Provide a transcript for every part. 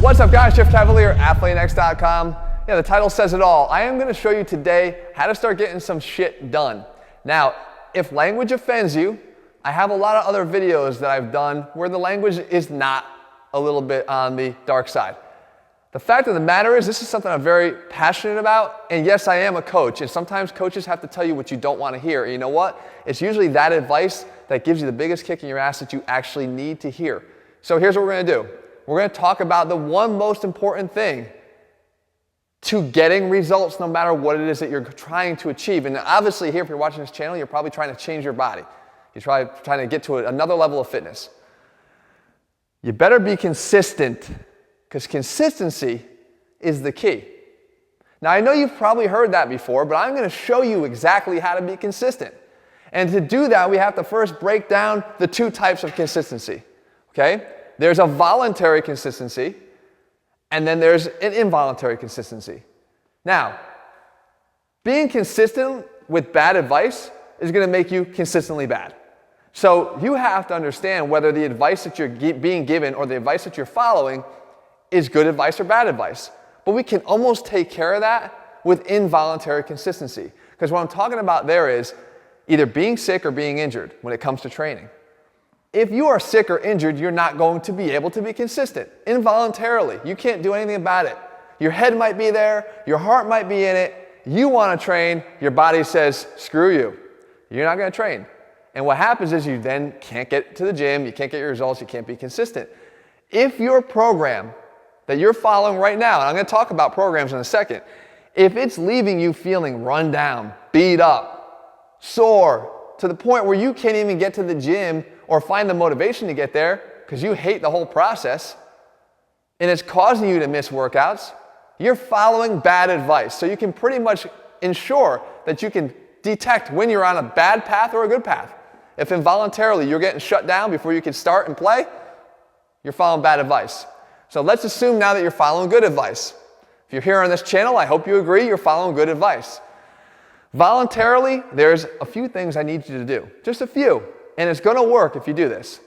What's up guys, Jeff Cavalier, ATHLEAN-X.com. Yeah, the title says it all. I am going to show you today how to start getting some shit done. Now, if language offends you, I have a lot of other videos that I've done where the language is not a little bit on the dark side. The fact of the matter is, this is something I'm very passionate about, and yes, I am a coach, and sometimes coaches have to tell you what you don't want to hear, and you know what? It's usually that advice that gives you the biggest kick in your ass that you actually need to hear. So here's what we're going to do. We're going to talk about the one most important thing to getting results no matter what it is that you're trying to achieve. And obviously here, if you're watching this channel, you're probably trying to change your body. You're trying to get to another level of fitness. You better be consistent, because consistency is the key. Now, I know you've probably heard that before, but I'm going to show you exactly how to be consistent. And to do that, we have to first break down the two types of consistency. Okay? There's a voluntary consistency, and then there's an involuntary consistency. Now, being consistent with bad advice is going to make you consistently bad. So you have to understand whether the advice that you're being given or the advice that you're following is good advice or bad advice. But we can almost take care of that with involuntary consistency. Because what I'm talking about there is either being sick or being injured when it comes to training. If you are sick or injured, you're not going to be able to be consistent. Involuntarily, you can't do anything about it. Your head might be there, your heart might be in it, you want to train, your body says, screw you. You're not going to train. And what happens is you then can't get to the gym, you can't get your results, you can't be consistent. If your program that you're following right now, and I'm going to talk about programs in a second, if it's leaving you feeling run down, beat up, sore, to the point where you can't even get to the gym or find the motivation to get there because you hate the whole process, and it's causing you to miss workouts, you're following bad advice. So you can pretty much ensure that you can detect when you're on a bad path or a good path. If involuntarily you're getting shut down before you can start and play, you're following bad advice. So let's assume now that you're following good advice. If you're here on this channel, I hope you agree you're following good advice. Voluntarily, there's a few things I need you to do. Just a few. And it's going to work if you do this.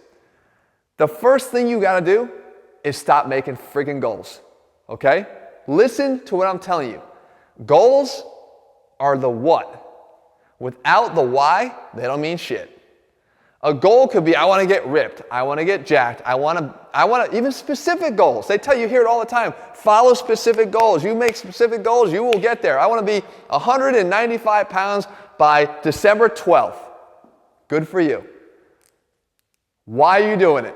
The first thing you got to do is stop making freaking goals. Okay? Listen to what I'm telling you. Goals are the what. Without the why, they don't mean shit. A goal could be, I want to get ripped. I want to get jacked. I want to, even specific goals. They tell you, hear it all the time. Follow specific goals. You make specific goals, you will get there. I want to be 195 pounds by December 12th. Good for you. Why are you doing it?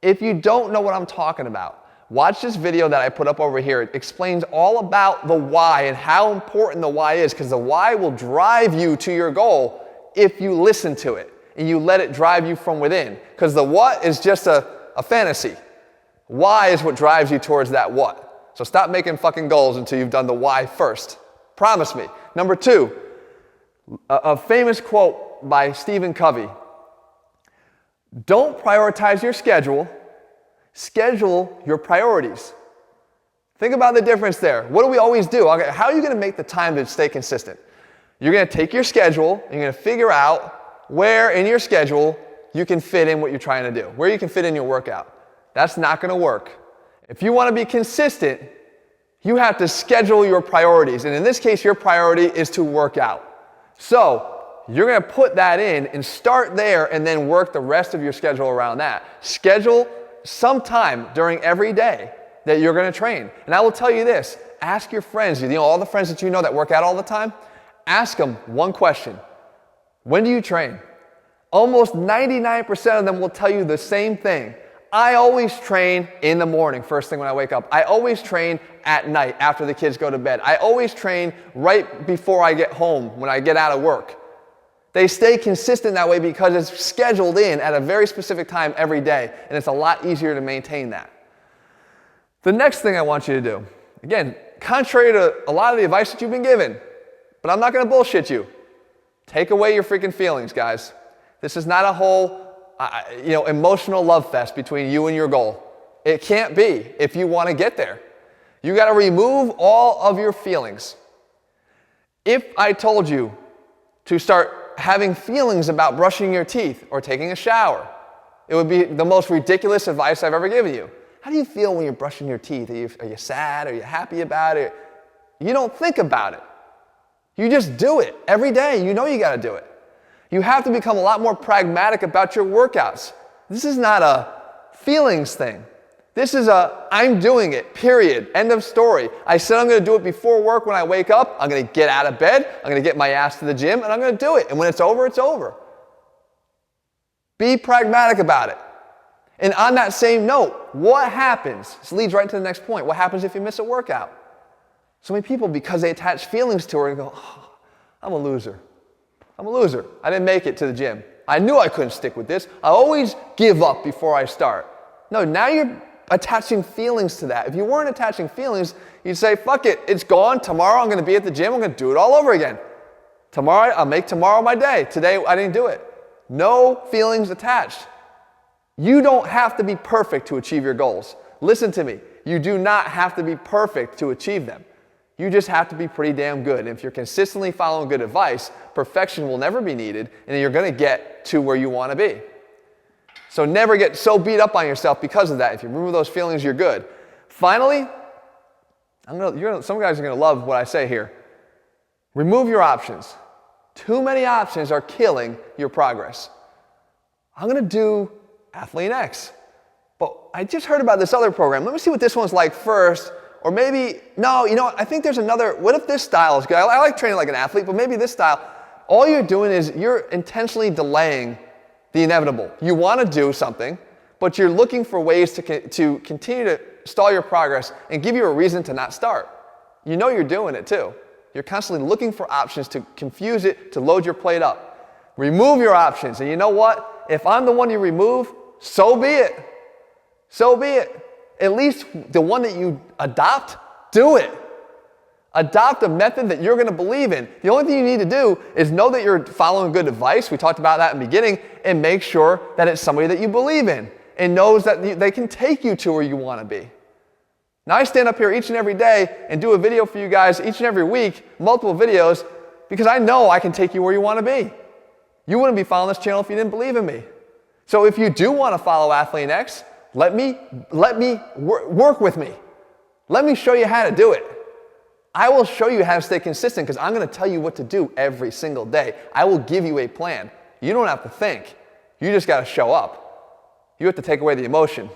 If you don't know what I'm talking about, watch this video that I put up over here. It explains all about the why and how important the why is, because the why will drive you to your goal if you listen to it and you let it drive you from within. Because the what is just a fantasy. Why is what drives you towards that what. So stop making fucking goals until you've done the why first. Promise me. Number two, a famous quote by Stephen Covey. Don't prioritize your schedule. Schedule your priorities. Think about the difference there. What do we always do? Okay, how are you going to make the time to stay consistent? You're going to take your schedule and you're going to figure out where in your schedule you can fit in what you're trying to do, where you can fit in your workout. That's not going to work. If you want to be consistent, you have to schedule your priorities. And in this case, your priority is to work out. So you're going to put that in and start there and then work the rest of your schedule around that. Schedule some time during every day that you're going to train. And I will tell you this, ask your friends, all the friends that you know that work out all the time, ask them one question. When do you train? Almost 99% of them will tell you the same thing. I always train in the morning, first thing when I wake up. I always train at night after the kids go to bed. I always train right before I get home when I get out of work. They stay consistent that way because it's scheduled in at a very specific time every day, and it's a lot easier to maintain that. The next thing I want you to do, again, contrary to a lot of the advice that you've been given, but I'm not going to bullshit you. Take away your freaking feelings, guys. This is not a whole, emotional love fest between you and your goal. It can't be if you want to get there. You got to remove all of your feelings. If I told you to start having feelings about brushing your teeth or taking a shower, it would be the most ridiculous advice I've ever given you. How do you feel when you're brushing your teeth? Are you sad? Are you happy about it? You don't think about it. You just do it every day. You know you got to do it. You have to become a lot more pragmatic about your workouts. This is not a feelings thing. This is I'm doing it, period. End of story. I said I'm going to do it before work when I wake up. I'm going to get out of bed. I'm going to get my ass to the gym, and I'm going to do it. And when it's over, it's over. Be pragmatic about it. And on that same note, what happens? This leads right to the next point. What happens if you miss a workout? So many people, because they attach feelings to it, and go, oh, I'm a loser. I'm a loser. I didn't make it to the gym. I knew I couldn't stick with this. I always give up before I start. No, now you're attaching feelings to that. If you weren't attaching feelings, you'd say, fuck it, it's gone. Tomorrow I'm going to be at the gym. I'm going to do it all over again. Tomorrow, I'll make tomorrow my day. Today, I didn't do it. No feelings attached. You don't have to be perfect to achieve your goals. Listen to me. You do not have to be perfect to achieve them. You just have to be pretty damn good. And if you're consistently following good advice, perfection will never be needed, and you're going to get to where you want to be. So never get so beat up on yourself because of that. If you remove those feelings, you're good. Finally, some guys are going to love what I say here. Remove your options. Too many options are killing your progress. I'm going to do ATHLEAN-X. But I just heard about this other program. Let me see what this one's like first. Or maybe, no, you know what? I think there's another. What if this style is good? I like training like an athlete, but maybe this style. All you're doing is you're intentionally delaying the inevitable. You want to do something, but you're looking for ways to continue to stall your progress and give you a reason to not start. You know you're doing it too. You're constantly looking for options to confuse it, to load your plate up. Remove your options. And you know what? If I'm the one you remove, so be it. So be it. At least the one that you adopt, do it. Adopt a method that you're going to believe in. The only thing you need to do is know that you're following good advice. We talked about that in the beginning. And make sure that it's somebody that you believe in and knows that they can take you to where you want to be. Now I stand up here each and every day and do a video for you guys each and every week, multiple videos, because I know I can take you where you want to be. You wouldn't be following this channel if you didn't believe in me. So if you do want to follow ATHLEAN-X, let me work with me. Let me show you how to do it. I will show you how to stay consistent because I'm going to tell you what to do every single day. I will give you a plan. You don't have to think. You just got to show up. You have to take away the emotion.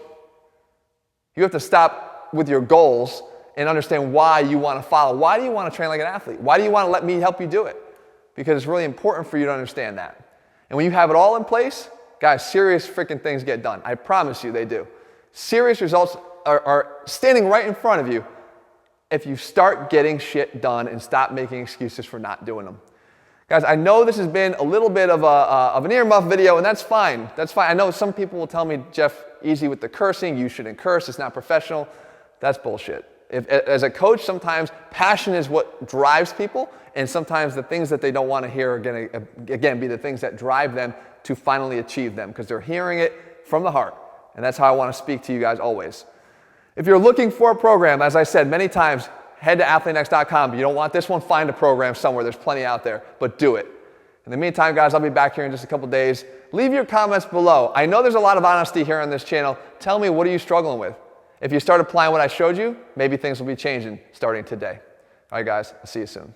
You have to stop with your goals and understand why you want to follow. Why do you want to train like an athlete? Why do you want to let me help you do it? Because it's really important for you to understand that. And when you have it all in place, guys, serious freaking things get done. I promise you they do. Serious results are standing right in front of you if you start getting shit done and stop making excuses for not doing them. Guys, I know this has been a little bit of an earmuff video, and that's fine. That's fine. I know some people will tell me, Jeff, easy with the cursing. You shouldn't curse. It's not professional. That's bullshit. As a coach, sometimes passion is what drives people, and sometimes the things that they don't want to hear are going to, again, be the things that drive them to finally achieve them because they're hearing it from the heart. And that's how I want to speak to you guys always. If you're looking for a program, as I said many times, head to ATHLEAN-X.com. If you don't want this one, find a program somewhere. There's plenty out there, but do it. In the meantime, guys, I'll be back here in just a couple days. Leave your comments below. I know there's a lot of honesty here on this channel. Tell me, what are you struggling with? If you start applying what I showed you, maybe things will be changing starting today. All right, guys, I'll see you soon.